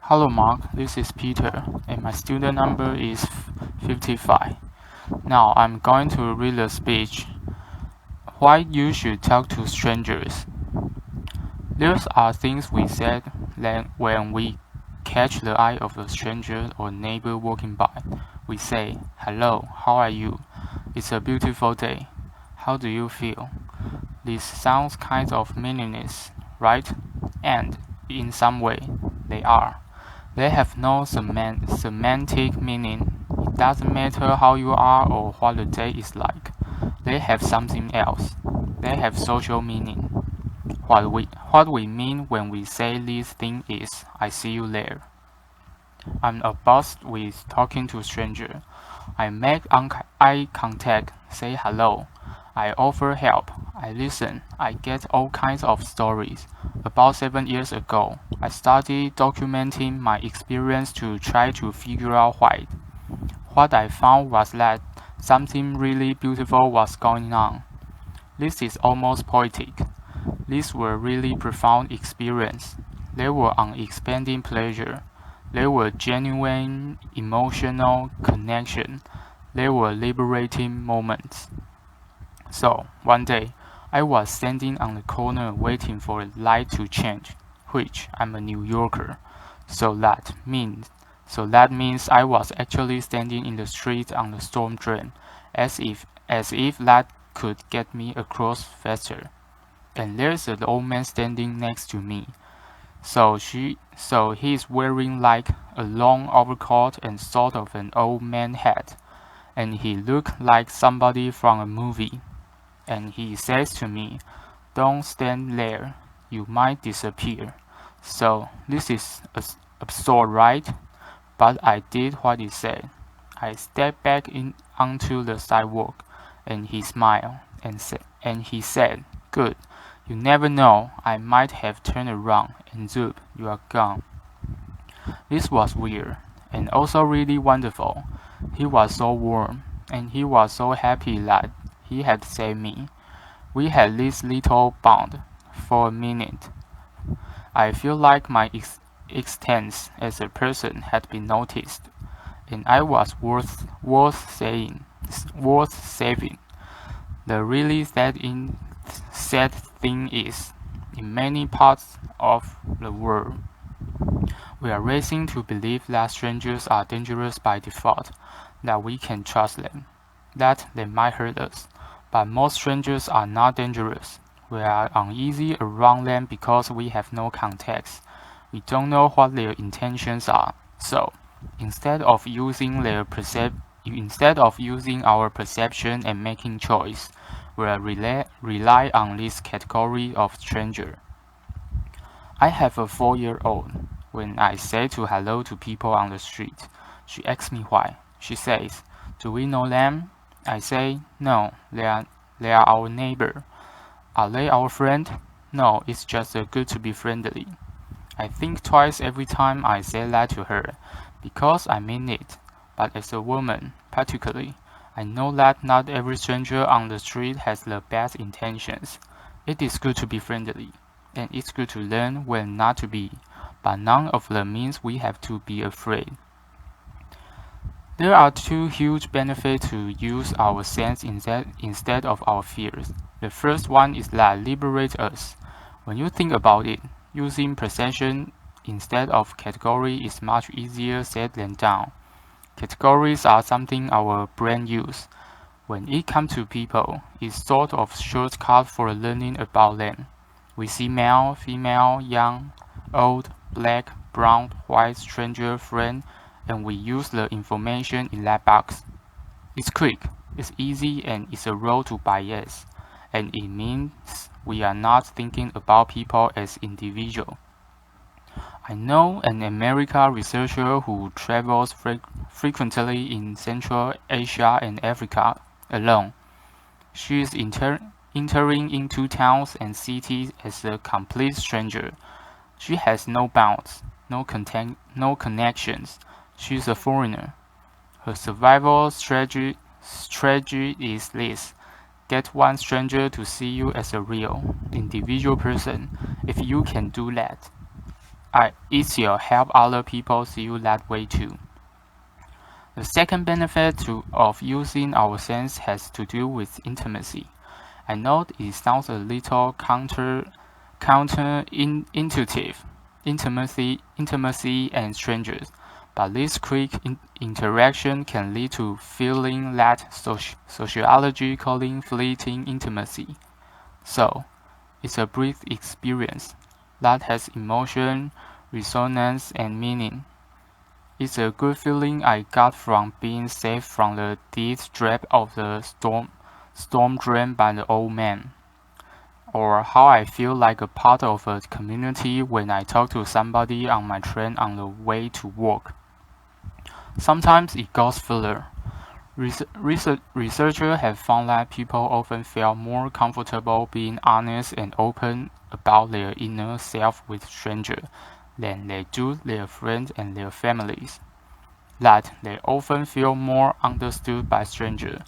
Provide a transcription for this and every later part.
Hello Mark, this is Peter, and my student number is 55. Now I'm going to read a speech. Why you should talk to strangers. There are things we say when we catch the eye of a stranger or neighbor walking by. We say, "Hello, how are you? It's a beautiful day. How do you feel?" This sounds kind of meaningless, right? And, in some way, they are. They have no semantic meaning. It doesn't matter how you are or what the day is like. They have something else. They have social meaning. What we mean when we say this thing is, "I see you there." I'm obsessed with talking to strangers. I make eye contact, say hello. I offer help. I listen. I get all kinds of stories. About 7 years ago, I started documenting my experience to try to figure out why. What I found was that something really beautiful was going on. This is almost poetic. These were really profound experiences. They were unexpected pleasure. They were genuine emotional connection. They were liberating moments. So, one day, I was standing on the corner waiting for a light to change, which I'm a New Yorker. So that means I was actually standing in the street on the storm drain, as if that could get me across faster. And there's an old man standing next to me. So he's wearing like a long overcoat and sort of an old man hat, and he looked like somebody from a movie. And he says to me, "Don't stand there, you might disappear." So this is absurd, right? But I did what he said. I stepped back onto the sidewalk, and he smiled and he said, "Good. You never know, I might have turned around, and zoop, you are gone." This was weird, and also really wonderful. He was so warm, and he was so happy that he had saved me. We had this little bond. For a minute, I feel like my existence as a person had been noticed, and I was worth saving. The really sad thing is, in many parts of the world, we are racing to believe that strangers are dangerous by default, that we can trust them, that they might hurt us. But most strangers are not dangerous. We are uneasy around them because we have no context. We don't know what their intentions are. So, instead of using our perception and making choice, we rely on this category of stranger. I have a 4-year-old. When I say hello to people on the street, she asks me why. She says, "Do we know them?" I say, "No, they are our neighbor." "Are they our friend?" "No, it's just good to be friendly." I think twice every time I say that to her, because I mean it. But as a woman, particularly, I know that not every stranger on the street has the best intentions. It is good to be friendly, and it's good to learn when not to be, but none of them means we have to be afraid. There are two huge benefits to use our sense instead of our fears. The first one is that liberate us. When you think about it, using perception instead of category is much easier said than done. Categories are something our brain use. When it comes to people, it's sort of shortcut for learning about them. We see male, female, young, old, black, brown, white, stranger, friend, and we use the information in that box. It's quick, it's easy, and it's a road to bias, and it means we are not thinking about people as individuals. I know an American researcher who travels frequently in Central Asia and Africa alone. She is entering into towns and cities as a complete stranger. She has no bounds, no connections. She's a foreigner. Her survival strategy is this: get one stranger to see you as a real, individual person. If you can do that, easier help other people see you that way too. The second benefit of using our sense has to do with intimacy. I know it sounds a little counterintuitive, intimacy and strangers, but this quick interaction can lead to feeling that sociology calling fleeting intimacy. So, it's a brief experience that has emotion, resonance, and meaning. It's a good feeling I got from being saved from the death trap of the storm drained by the old man, or how I feel like a part of a community when I talk to somebody on my train on the way to work. Sometimes it goes further. Researchers have found that people often feel more comfortable being honest and open about their inner self with strangers than they do their friends and their families. That they often feel more understood by strangers.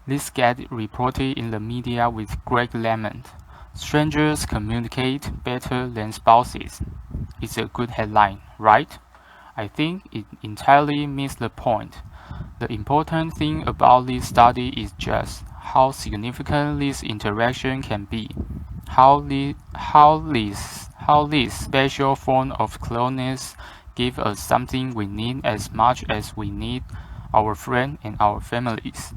This gets reported in the media with great lament. Strangers communicate better than spouses. It's a good headline, right? I think it entirely missed the point. The important thing about this study is just how significant this interaction can be, how this special form of closeness gives us something we need as much as we need our friends and our families.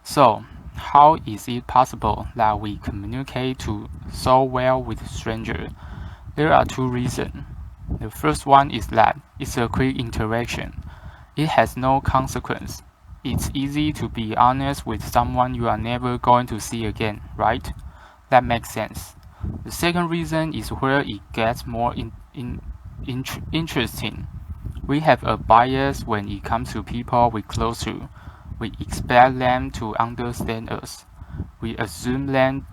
So, how is it possible that we communicate so well with strangers? There are two reasons. The first one is that it's a quick interaction. It has no consequence. It's easy to be honest with someone you are never going to see again, right? That makes sense. The second reason is where it gets more interesting. We have a bias when it comes to people we close to. We expect them to understand us. We assume them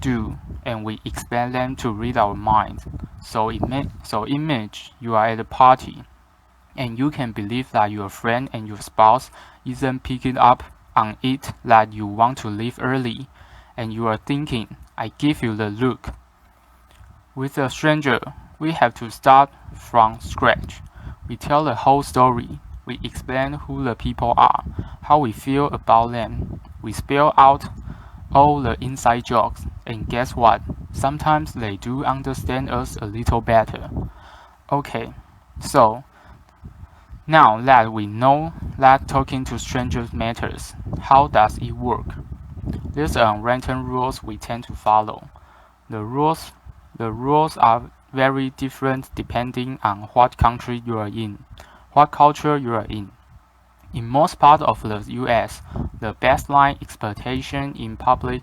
do, and we expect them to read our minds. So imagine you are at a party, and you can believe that your friend and your spouse isn't picking up on it that you want to leave early, and you are thinking, I give you the look. With a stranger, we have to start from scratch. We tell the whole story. We explain who the people are, how we feel about them. We spell out all the inside jokes, and guess what? Sometimes they do understand us a little better. Okay, so now that we know that talking to strangers matters, how does it work? There's unwritten rules we tend to follow. The rules are very different depending on what country you are in, what culture you are in. In most parts of the US, the baseline expectation in public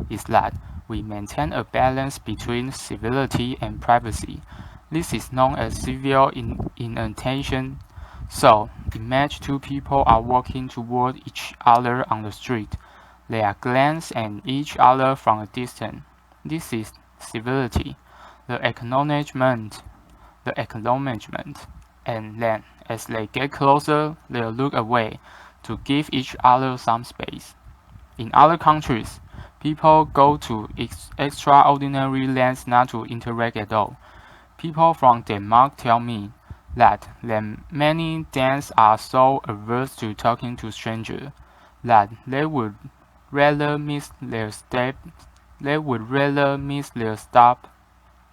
is that we maintain a balance between civility and privacy. This is known as civil inattention. So, imagine two people are walking toward each other on the street. They are glancing at each other from a distance. This is civility, the acknowledgement, and then, as they get closer, they'll look away to give each other some space. In other countries, people go to extraordinary lengths not to interact at all. People from Denmark tell me that many Danes are so averse to talking to strangers that they would rather miss their stop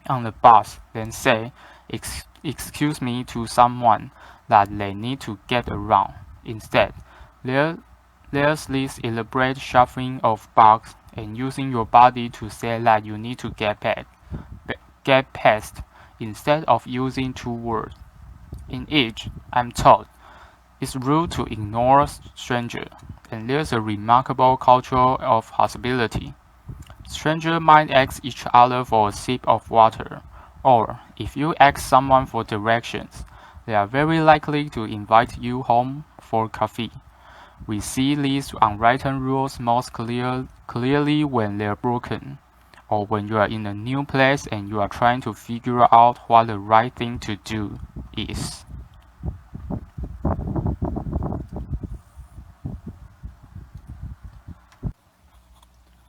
on the bus than say excuse me to someone that they need to get around. Instead, there's this elaborate shuffling of bugs and using your body to say that you need to get past instead of using two words. In each, I'm told, it's rude to ignore strangers, and there's a remarkable culture of hospitality. Strangers might ask each other for a sip of water, or if you ask someone for directions, they are very likely to invite you home for coffee. We see these unwritten rules most clearly when they're broken, or when you are in a new place and you are trying to figure out what the right thing to do is.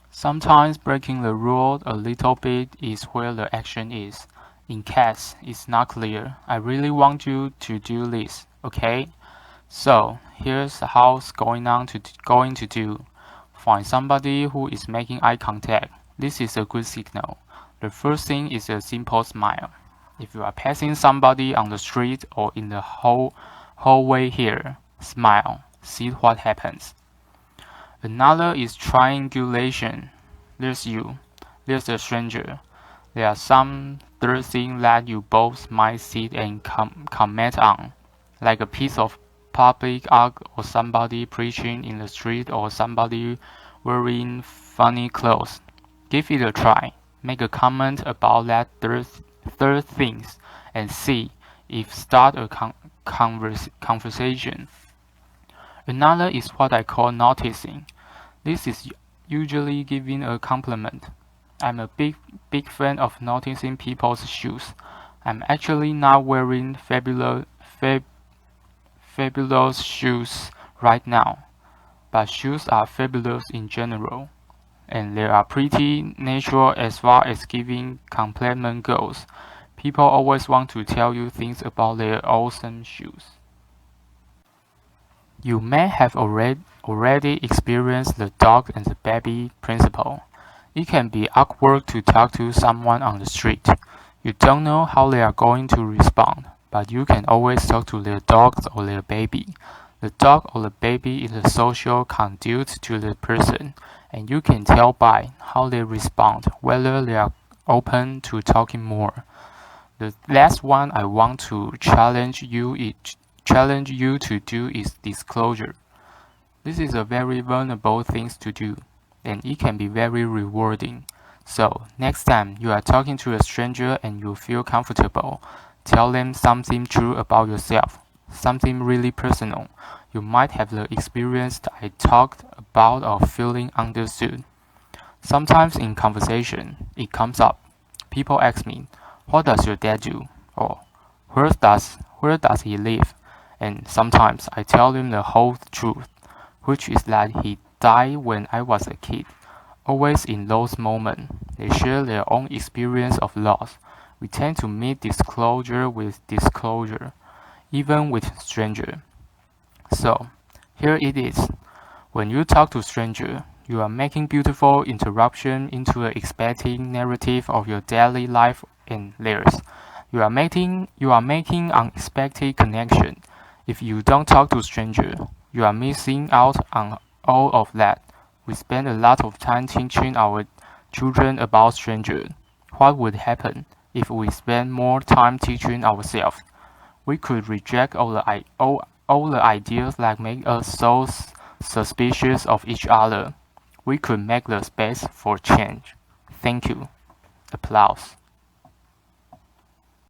Sometimes breaking the rule a little bit is where the action is. In case it's not clear, I really want you to do this, okay? So here's how it's going to do. Find somebody who is making eye contact. This is a good signal. The first thing is a simple smile. If you are passing somebody on the street or in the hallway here, smile. See what happens. Another is triangulation. There's you. There's a stranger. There are some third thing that you both might see and comment on, like a piece of public art or somebody preaching in the street or somebody wearing funny clothes. Give it a try. Make a comment about that third things and see if start a conversation. Another is what I call noticing. This is usually giving a compliment. I'm a big fan of noticing people's shoes. I'm actually not wearing fabulous shoes right now, but shoes are fabulous in general, and they are pretty natural as far as giving compliment goes. People always want to tell you things about their awesome shoes. You may have already experienced the dog and the baby principle. It can be awkward to talk to someone on the street. You don't know how they are going to respond, but you can always talk to their dog or their baby. The dog or the baby is a social conduit to the person, and you can tell by how they respond whether they are open to talking more. The last one I want to challenge you to do is disclosure. This is a very vulnerable thing to do, and it can be very rewarding. So, next time you are talking to a stranger and you feel comfortable, tell them something true about yourself, something really personal. You might have the experience I talked about of feeling understood. Sometimes in conversation, it comes up. People ask me, "What does your dad do?" or where does he live? And sometimes I tell them the whole truth, which is that he died when I was a kid. Always in those moments, they share their own experience of loss. We tend to meet disclosure with disclosure, even with strangers. So, here it is. When you talk to strangers, you are making beautiful interruption into the expected narrative of your daily life and theirs. You are making unexpected connection. If you don't talk to strangers, you are missing out on all of that. We spend a lot of time teaching our children about strangers. What would happen if we spend more time teaching ourselves? We could reject all the ideas that make us so suspicious of each other. We could make the space for change. Thank you. Applause.